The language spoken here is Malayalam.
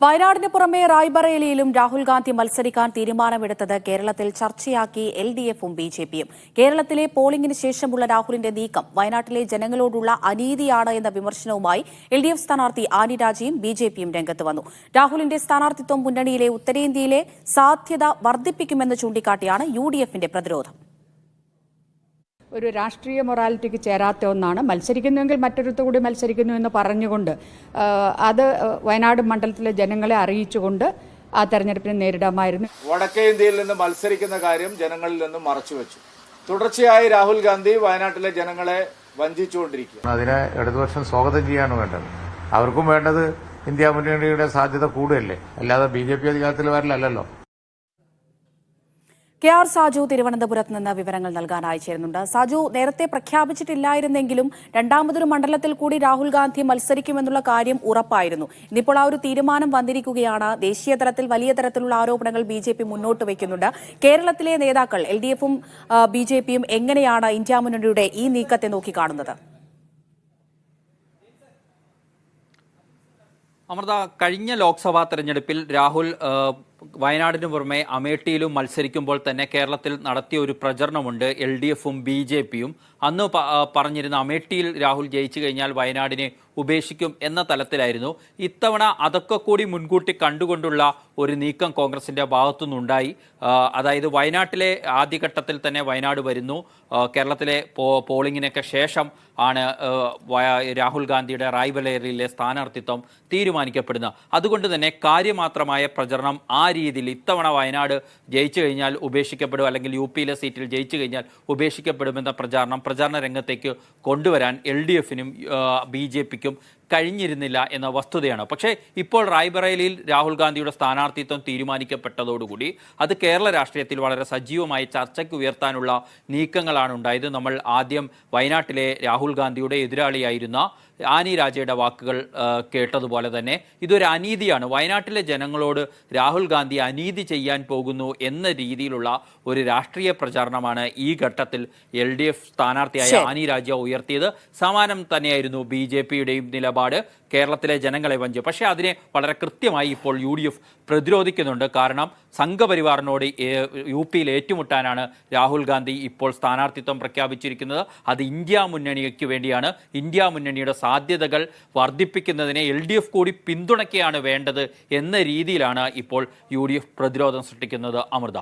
വയനാടിന് പുറമെ റായ്ബറേലിയിലും രാഹുൽ ഗാന്ധി മത്സരിക്കാൻ തീരുമാനമെടുത്തത് കേരളത്തിൽ ചർച്ചയാക്കി എൽഡിഎഫും ബിജെപിയും. കേരളത്തിലെ പോളിംഗിന് ശേഷമുള്ള രാഹുലിന്റെ നീക്കം വയനാട്ടിലെ ജനങ്ങളോടുള്ള അനീതിയാണ് എന്ന വിമർശനവുമായി എൽഡിഎഫ് സ്ഥാനാർത്ഥി ആനി രാജയും ബിജെപിയും രംഗത്ത് വന്നു. രാഹുലിന്റെ സ്ഥാനാർത്ഥിത്വം മുന്നണിയിലെ ഉത്തരേന്ത്യയിലെ സാധ്യത വർദ്ധിപ്പിക്കുമെന്ന് ചൂണ്ടിക്കാട്ടിയാണ് യുഡിഎഫിന്റെ പ്രതിരോധം. ഒരു രാഷ്ട്രീയ മൊറാലിറ്റിക്ക് ചേരാത്ത ഒന്നാണ്. മത്സരിക്കുന്നുവെങ്കിൽ മറ്റൊരുത്തു കൂടി മത്സരിക്കുന്നു എന്ന് പറഞ്ഞുകൊണ്ട് അത് വയനാട് മണ്ഡലത്തിലെ ജനങ്ങളെ അറിയിച്ചുകൊണ്ട് ആ തെരഞ്ഞെടുപ്പിനെ നേരിടാമായിരുന്നു. വടക്കേ ഇന്ത്യയിൽ നിന്ന് മത്സരിക്കുന്ന കാര്യം ജനങ്ങളിൽ നിന്നും മറച്ചുവെച്ചു. തുടർച്ചയായി രാഹുൽ ഗാന്ധി വയനാട്ടിലെ ജനങ്ങളെ വഞ്ചിച്ചുകൊണ്ടിരിക്കുക. അതിനെ ഇടതുപക്ഷം സ്വാഗതം ചെയ്യാണ് വേണ്ടത്. അവർക്കും വേണ്ടത് ഇന്ത്യ മുന്നണിയുടെ സാധ്യത കൂടുകയല്ലേ, അല്ലാതെ ബിജെപി അധികാരത്തിൽ വരലല്ലോ. കെ ആർ സാജു തിരുവനന്തപുരത്ത് നിന്ന് വിവരങ്ങൾ നൽകാനായി ചേരുന്നുണ്ട്. സാജു, നേരത്തെ പ്രഖ്യാപിച്ചിട്ടില്ലായിരുന്നെങ്കിലും രണ്ടാമതൊരു മണ്ഡലത്തിൽ കൂടി രാഹുൽ ഗാന്ധി മത്സരിക്കുമെന്നുള്ള കാര്യം ഉറപ്പായിരുന്നു. ഇന്നിപ്പോൾ ആ ഒരു തീരുമാനം വന്നിരിക്കുകയാണ്. ദേശീയ തലത്തിൽ വലിയ തരത്തിലുള്ള ആരോപണങ്ങൾ ബിജെപി മുന്നോട്ട് വയ്ക്കുന്നുണ്ട്. കേരളത്തിലെ നേതാക്കൾ എൽഡിഎഫും ബിജെപിയും എങ്ങനെയാണ് ഇന്ത്യ മുന്നണിയുടെ ഈ നീക്കത്തെ നോക്കിക്കാണുന്നത്? അമൃത, കഴിഞ്ഞ ലോക്സഭാ തെരഞ്ഞെടുപ്പിൽ രാഹുൽ വയനാടിന് പുറമെ അമേഠിയിലും മത്സരിക്കുമ്പോൾ തന്നെ കേരളത്തിൽ നടത്തിയ ഒരു പ്രചരണമുണ്ട് എൽഡിഎഫും ബിജെപിയും. അന്ന് പറഞ്ഞിരുന്ന അമേഠിയിൽ രാഹുൽ ജയിച്ചു കഴിഞ്ഞാൽ വയനാടിനെ ഉപേക്ഷിക്കും എന്ന തലത്തിലായിരുന്നു. ഇത്തവണ അതൊക്കെ കൂടി മുൻകൂട്ടി കണ്ടുകൊണ്ടുള്ള ഒരു നീക്കം കോൺഗ്രസിന്റെ ഭാഗത്തുനിന്നുണ്ടായി. അതായത് വയനാട്ടിലെ ആദ്യഘട്ടത്തിൽ തന്നെ വയനാട് വരുന്നു. കേരളത്തിലെ പോളിംഗിനൊക്കെ ശേഷം ആണ് രാഹുൽ ഗാന്ധിയുടെ റായ്ബറേലിയിലെ സ്ഥാനാർത്ഥിത്വം തീരുമാനിക്കപ്പെടുന്നത്. അതുകൊണ്ട് തന്നെ കാര്യമാത്രമായ പ്രചരണം ആ രീതിയിൽ ഇത്തവണ വയനാട് ജയിച്ചു കഴിഞ്ഞാൽ ഉപേക്ഷിക്കപ്പെടും, അല്ലെങ്കിൽ യു പിയിലെ സീറ്റിൽ ജയിച്ചു കഴിഞ്ഞാൽ ഉപേക്ഷിക്കപ്പെടുമെന്ന പ്രചാരണ രംഗത്തേക്ക് കൊണ്ടുവരാൻ എൽഡിഎഫിനും ബിജെപിക്കും കഴിഞ്ഞിരുന്നില്ല എന്ന വസ്തുതയാണ്. പക്ഷേ ഇപ്പോൾ റായ്ബറേലിയിൽ രാഹുൽ ഗാന്ധിയുടെ സ്ഥാനാർത്ഥിത്വം തീരുമാനിക്കപ്പെട്ടതോടുകൂടി അത് കേരള രാഷ്ട്രീയത്തിൽ വളരെ സജീവമായി ചർച്ചയ്ക്ക് ഉയർത്താനുള്ള നീക്കങ്ങളാണ് ഉണ്ടായത്. നമ്മൾ ആദ്യം വയനാട്ടിലെ രാഹുൽ ഗാന്ധിയുടെ എതിരാളിയായിരുന്ന ആനി രാജയുടെ വാക്കുകൾ കേട്ടതുപോലെ തന്നെ ഇതൊരു അനീതിയാണ്. വയനാട്ടിലെ ജനങ്ങളോട് രാഹുൽ ഗാന്ധി അനീതി ചെയ്യാൻ പോകുന്നു എന്ന രീതിയിലുള്ള ഒരു രാഷ്ട്രീയ പ്രചാരണമാണ് ഈ ഘട്ടത്തിൽ എൽഡിഎഫ് സ്ഥാനാർത്ഥിയായ ആനി രാജ ഉയർത്തിയത്. സമാനം തന്നെയായിരുന്നു ബിജെപിയുടെയും നിലപാട്, കേരളത്തിലെ ജനങ്ങളെ വഞ്ചി. പക്ഷേ അതിനെ വളരെ കൃത്യമായി ഇപ്പോൾ യുഡിഎഫ് പ്രതിരോധിക്കുന്നുണ്ട്. കാരണം സംഘപരിവാറിനോട് യു പിയിൽ ഏറ്റുമുട്ടാനാണ് രാഹുൽ ഗാന്ധി ഇപ്പോൾ സ്ഥാനാർത്ഥിത്വം പ്രഖ്യാപിച്ചിരിക്കുന്നത്. അത് ഇന്ത്യ മുന്നണിക്ക് വേണ്ടിയാണ്. ഇന്ത്യ മുന്നണിയുടെ സാധ്യതകൾ വർദ്ധിപ്പിക്കുന്നതിനെ എൽഡിഎഫ് കൂടി പിന്തുണയ്ക്കുകയാണ് വേണ്ടത് എന്ന രീതിയിലാണ് ഇപ്പോൾ യുഡിഎഫ് പ്രതിരോധം സൃഷ്ടിക്കുന്നത്. അമൃത.